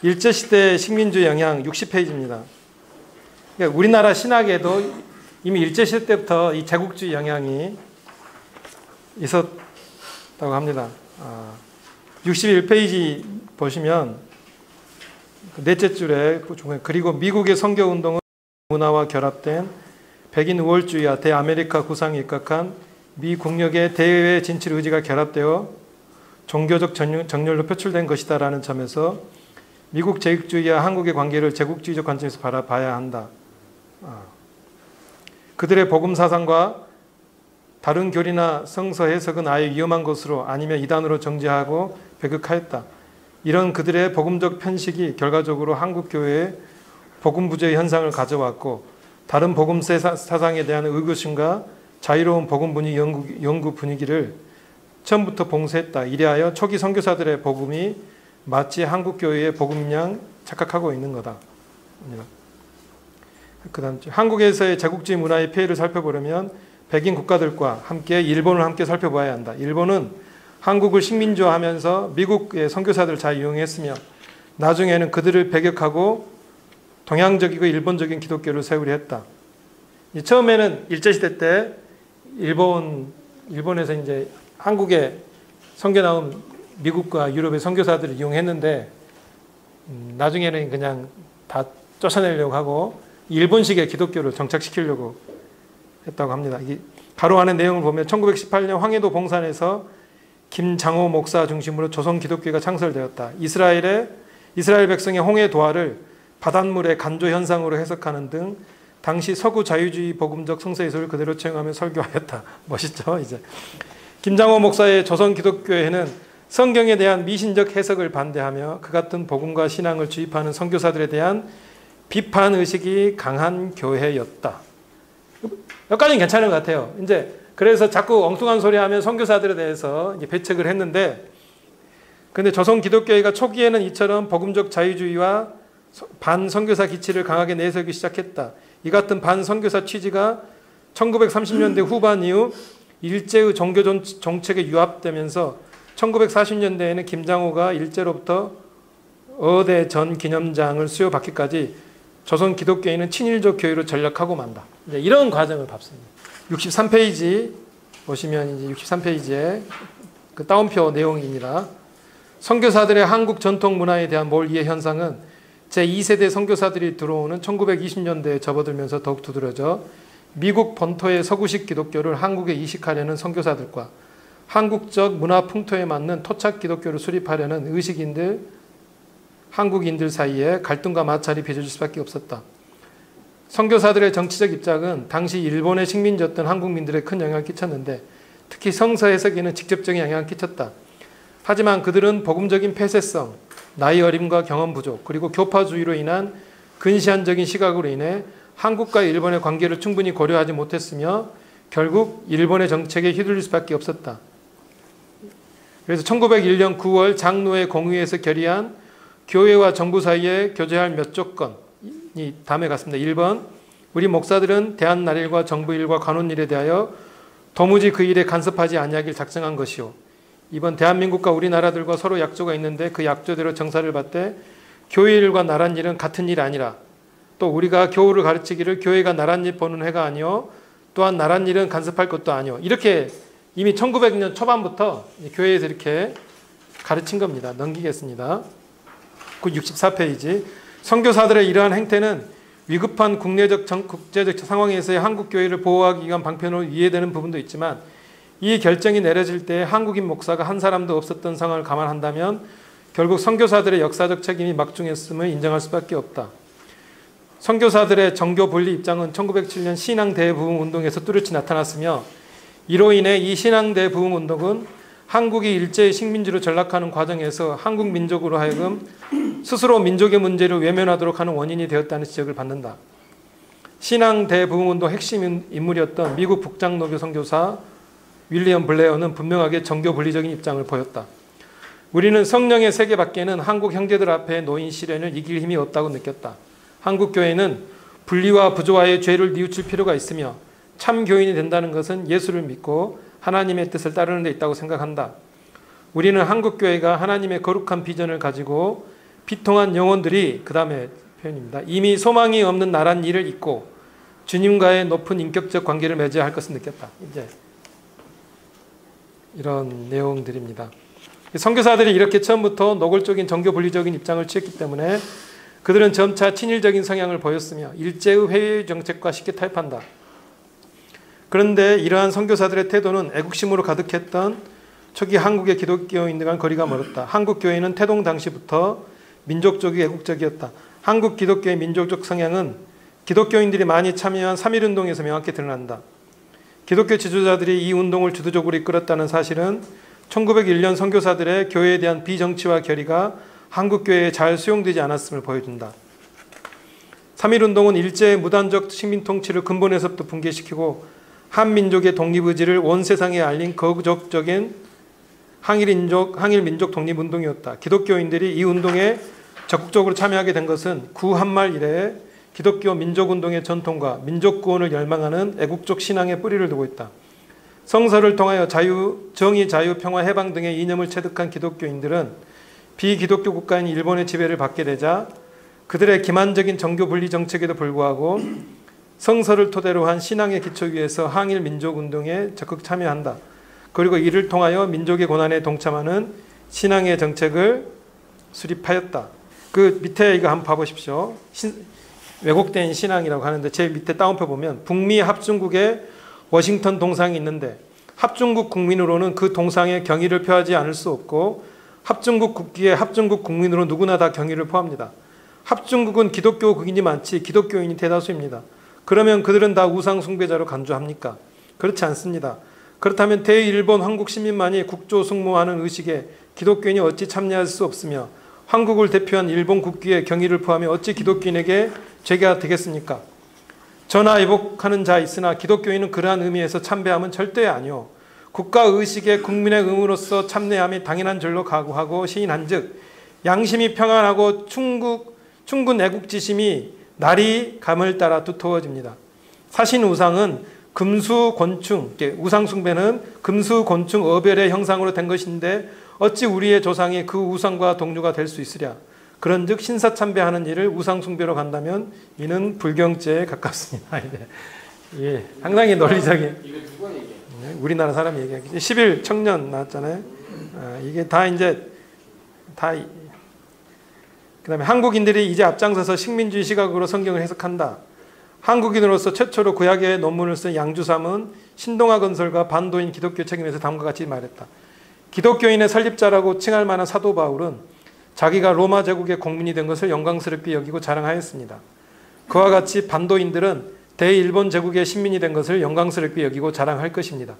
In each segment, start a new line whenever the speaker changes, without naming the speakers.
일제시대 식민주 영향 60페이지입니다. 그러니까 우리나라 신학에도 이미 일제시대 때부터 이 제국주의 영향이 있었다고 합니다. 61페이지 보시면 넷째 줄에 그리고 미국의 선교운동은 문화와 결합된 백인 우월주의와 대아메리카 구상에 입각한 미 국력의 대외 진출 의지가 결합되어 종교적 정렬로 표출된 것이다라는 점에서 미국 제국주의와 한국의 관계를 제국주의적 관점에서 바라봐야 한다. 그들의 복음 사상과 다른 교리나 성서 해석은 아예 위험한 것으로 아니면 이단으로 정죄하고 배극하였다. 이런 그들의 복음적 편식이 결과적으로 한국 교회에 복음 부재의 현상을 가져왔고 다른 복음 사상에 대한 의구심과 자유로운 복음 분위기 연구 분위기를 처음부터 봉쇄했다. 이래하여 초기 선교사들의 복음이 마치 한국 교회의 복음인 양 착각하고 있는 거다. 그다음 한국에서의 제국주의 문화의 폐해를 살펴보려면 백인 국가들과 함께 일본을 함께 살펴봐야 한다. 일본은 한국을 식민지화하면서 미국의 선교사들을 잘 이용했으며 나중에는 그들을 배격하고 동양적이고 일본적인 기독교를 세우려 했다. 처음에는 일제시대 때 일본에서 이제 한국에 선교 나온 미국과 유럽의 선교사들을 이용했는데 나중에는 그냥 다 쫓아내려고 하고 일본식의 기독교를 정착시키려고 했다고 합니다. 가로 안의 내용을 보면 1918년 황해도 봉산에서 김장호 목사 중심으로 조선 기독교가 창설되었다. 이스라엘 백성의 홍해 도하를 바닷물의 간조 현상으로 해석하는 등 당시 서구 자유주의 복음적 성서 예술을 그대로 채용하며 설교하였다. 멋있죠? 이제 김장호 목사의 조선 기독교회는 성경에 대한 미신적 해석을 반대하며 그 같은 복음과 신앙을 주입하는 선교사들에 대한 비판 의식이 강한 교회였다. 여기까지는 괜찮은 것 같아요. 이제 그래서 자꾸 엉뚱한 소리 하면 선교사들에 대해서 이제 배척을 했는데, 근데 조선 기독교회가 초기에는 이처럼 복음적 자유주의와 반선교사 기치를 강하게 내세우기 시작했다. 이 같은 반선교사 취지가 1930년대 후반 이후 일제의 종교 정책에 유압되면서 1940년대에는 김장호가 일제로부터 어대 전 기념장을 수여받기까지 조선 기독교인은 친일적 교회로 전락하고 만다. 이런 과정을 밟습니다. 63페이지 보시면 이제 63페이지에 그 따옴표 내용입니다. 선교사들의 한국 전통 문화에 대한 몰이해 현상은 제2세대 선교사들이 들어오는 1920년대에 접어들면서 더욱 두드러져 미국 본토의 서구식 기독교를 한국에 이식하려는 선교사들과 한국적 문화 풍토에 맞는 토착 기독교를 수립하려는 한국인들 사이에 갈등과 마찰이 빚어질 수밖에 없었다. 선교사들의 정치적 입장은 당시 일본의 식민지였던 한국민들에 큰 영향을 끼쳤는데 특히 성서 해석에는 직접적인 영향을 끼쳤다. 하지만 그들은 복음적인 폐쇄성, 나이 어림과 경험 부족, 그리고 교파주의로 인한 근시안적인 시각으로 인해 한국과 일본의 관계를 충분히 고려하지 못했으며 결국 일본의 정책에 휘둘릴 수밖에 없었다. 그래서 1901년 9월 장로회 공의회에서 결의한 교회와 정부 사이에 교제할 몇 조건이 다음에 같습니다. 1번, 우리 목사들은 대한나라일과 정부일과 관원일에 대하여 도무지 그 일에 간섭하지 아니하길 작정한 것이요. 2번, 대한민국과 우리나라들과 서로 약조가 있는데 그 약조대로 정사를 받되 교회일과 나랏일은 같은 일이 아니라 또 우리가 교우를 가르치기를 교회가 나랏일 보는 회가 아니요 또한 나랏일은 간섭할 것도 아니요. 이렇게 이미 1900년 초반부터 교회에서 이렇게 가르친 겁니다. 넘기겠습니다. 64페이지. 선교사들의 이러한 행태는 위급한 국내적 국제적 상황에서의 한국 교회를 보호하기 위한 방편으로 이해되는 부분도 있지만 이 결정이 내려질 때 한국인 목사가 한 사람도 없었던 상황을 감안한다면 결국 선교사들의 역사적 책임이 막중했음을 인정할 수밖에 없다. 선교사들의 정교 분리 입장은 1907년 신앙 대부흥 운동에서 뚜렷이 나타났으며 이로 인해 이 신앙 대부흥 운동은 한국이 일제의 식민지로 전락하는 과정에서 한국 민족으로 하여금 스스로 민족의 문제를 외면하도록 하는 원인이 되었다는 지적을 받는다. 신앙 대부흥운동 핵심 인물이었던 미국 북장로교 선교사 윌리엄 블레어는 분명하게 정교 분리적인 입장을 보였다. 우리는 성령의 세계 밖에는 한국 형제들 앞에 놓인 시련을 이길 힘이 없다고 느꼈다. 한국 교회는 분리와 부조화의 죄를 뉘우칠 필요가 있으며 참 교인이 된다는 것은 예수를 믿고 하나님의 뜻을 따르는 데 있다고 생각한다. 우리는 한국 교회가 하나님의 거룩한 비전을 가지고 비통한 영혼들이 그 다음에 표현입니다. 이미 소망이 없는 나란 일을 잊고 주님과의 높은 인격적 관계를 맺어야 할 것을 느꼈다. 이제 이런 내용들입니다. 선교사들이 이렇게 처음부터 노골적인 정교 분리적인 입장을 취했기 때문에 그들은 점차 친일적인 성향을 보였으며 일제의 회의 정책과 쉽게 타협한다. 그런데 이러한 선교사들의 태도는 애국심으로 가득했던 초기 한국의 기독교인들과는 거리가 멀었다. 한국 교회는 태동 당시부터 민족적이 애국적이었다. 한국 기독교의 민족적 성향은 기독교인들이 많이 참여한 3.1운동에서 명확히 드러난다. 기독교 지도자들이 이 운동을 주도적으로 이끌었다는 사실은 1901년 선교사들의 교회에 대한 비정치화 결의가 한국 교회에 잘 수용되지 않았음을 보여준다. 3.1운동은 일제의 무단적 식민 통치를 근본에서부터 붕괴시키고 한민족의 독립의지를 온 세상에 알린 거국적인 항일민족 독립운동이었다. 기독교인들이 이 운동에 적극적으로 참여하게 된 것은 구한말 이래에 기독교 민족운동의 전통과 민족구원을 열망하는 애국적 신앙의 뿌리를 두고 있다. 성서를 통하여 자유, 정의, 자유, 평화, 해방 등의 이념을 체득한 기독교인들은 비기독교 국가인 일본의 지배를 받게 되자 그들의 기만적인 정교 분리 정책에도 불구하고 성서를 토대로 한 신앙의 기초 위에서 항일 민족운동에 적극 참여한다. 그리고 이를 통하여 민족의 고난에 동참하는 신앙의 정책을 수립하였다. 그 밑에 이거 한번 봐보십시오. 왜곡된 신앙이라고 하는데 제 밑에 따옴표 보면 북미 합중국에 워싱턴 동상이 있는데 합중국 국민으로는 그 동상에 경의를 표하지 않을 수 없고 합중국 국기에 합중국 국민으로 누구나 다 경의를 표합니다. 합중국은 기독교 국인이 많지 기독교인이 대다수입니다. 그러면 그들은 다 우상 숭배자로 간주합니까? 그렇지 않습니다. 그렇다면 대일본 한국 시민만이 국조 승무하는 의식에 기독교인이 어찌 참여할 수 없으며 한국을 대표한 일본 국기에 경의를 표하며 어찌 기독교인에게 죄가 되겠습니까? 전하위복하는 자 있으나 기독교인은 그러한 의미에서 참배함은 절대 아니오. 국가의식에 국민의 의무로서 참여함이 당연한 줄로 각오하고 시인한 즉 양심이 평안하고 충군 애국지심이 날이 감을 따라 두터워집니다. 사신우상은 금수곤충, 우상숭배는 금수곤충 어별의 형상으로 된 것인데 어찌 우리의 조상이 그 우상과 동류가 될 수 있으랴. 그런즉 신사참배하는 일을 우상숭배로 간다면 이는 불경죄에 가깝습니다. 예, 상당히 논리적인.
이거 누가 얘기해?
우리나라 사람이 얘기하기. 11 청년 나왔잖아요. 이게 다 이제 다. 그다음에 한국인들이 이제 앞장서서 식민주의 시각으로 성경을 해석한다. 한국인으로서 최초로 구약의 논문을 쓴 양주삼은 신동아 건설과 반도인 기독교 책임에서 다음과 같이 말했다. 기독교인의 설립자라고 칭할 만한 사도 바울은 자기가 로마 제국의 공민이 된 것을 영광스럽게 여기고 자랑하였습니다. 그와 같이 반도인들은 대일본 제국의 신민이 된 것을 영광스럽게 여기고 자랑할 것입니다.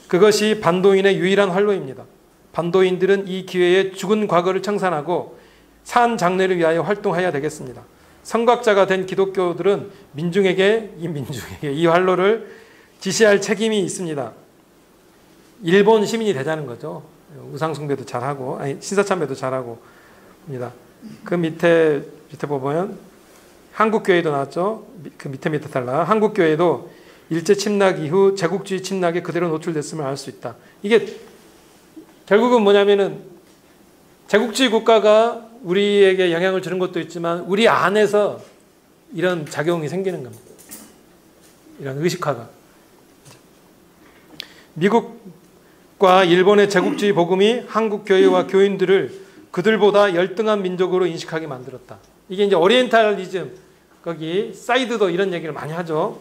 그것이 반도인의 유일한 활로입니다. 반도인들은 이 기회에 죽은 과거를 청산하고 산 장래를 위하여 활동해야 되겠습니다. 선각자가 된 기독교들은 민중에게 이 활로를 지시할 책임이 있습니다. 일본 시민이 되자는 거죠. 우상숭배도 잘하고, 신사참배도 잘하고 입니다. 그 밑에 보면 한국교회도 나왔죠. 그 밑에 달라. 한국교회도 일제 침략 이후 제국주의 침략에 그대로 노출됐음을 알 수 있다. 이게 결국은 뭐냐면은 제국주의 국가가 우리에게 영향을 주는 것도 있지만 우리 안에서 이런 작용이 생기는 겁니다. 이런 의식화가. 미국과 일본의 제국주의 복음이 한국 교회와 교인들을 그들보다 열등한 민족으로 인식하게 만들었다. 이게 이제 오리엔탈리즘, 거기 사이드도 이런 얘기를 많이 하죠.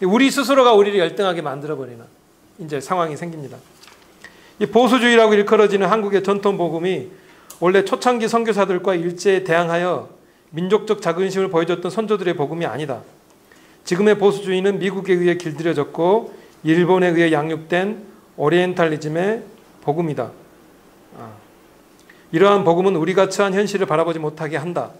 우리 스스로가 우리를 열등하게 만들어버리는 이제 상황이 생깁니다. 이 보수주의라고 일컬어지는 한국의 전통 복음이 원래 초창기 선교사들과 일제에 대항하여 민족적 자긍심을 보여줬던 선조들의 복음이 아니다. 지금의 보수주의는 미국에 의해 길들여졌고 일본에 의해 양육된 오리엔탈리즘의 복음이다. 이러한 복음은 우리가 처한 현실을 바라보지 못하게 한다.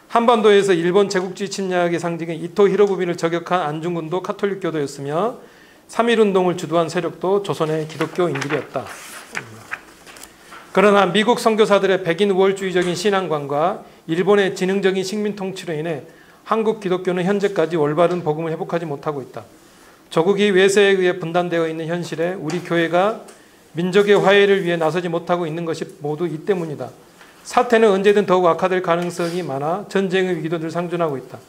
한반도에서 일본 제국주의 침략의 상징인 이토 히로부미를 저격한 안중근도 카톨릭교도였으며 3.1운동을 주도한 세력도 조선의 기독교인들이었다. 그러나 미국 선교사들의 백인 우월주의적인 신앙관과 일본의 지능적인 식민 통치로 인해 한국 기독교는 현재까지 올바른 복음을 회복하지 못하고 있다. 조국이 외세에 의해 분단되어 있는 현실에 우리 교회가 민족의 화해를 위해 나서지 못하고 있는 것이 모두 이 때문이다. 사태는 언제든 더욱 악화될 가능성이 많아 전쟁의 위기도 늘 상존하고 있다.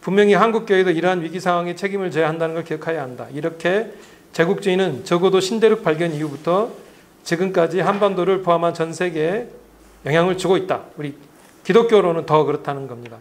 분명히 한국교회도 이러한 위기 상황에 책임을 져야 한다는 걸 기억해야 한다. 이렇게 제국주의는 적어도 신대륙 발견 이후부터 지금까지 한반도를 포함한 전 세계에 영향을 주고 있다. 우리 기독교로는 더 그렇다는 겁니다.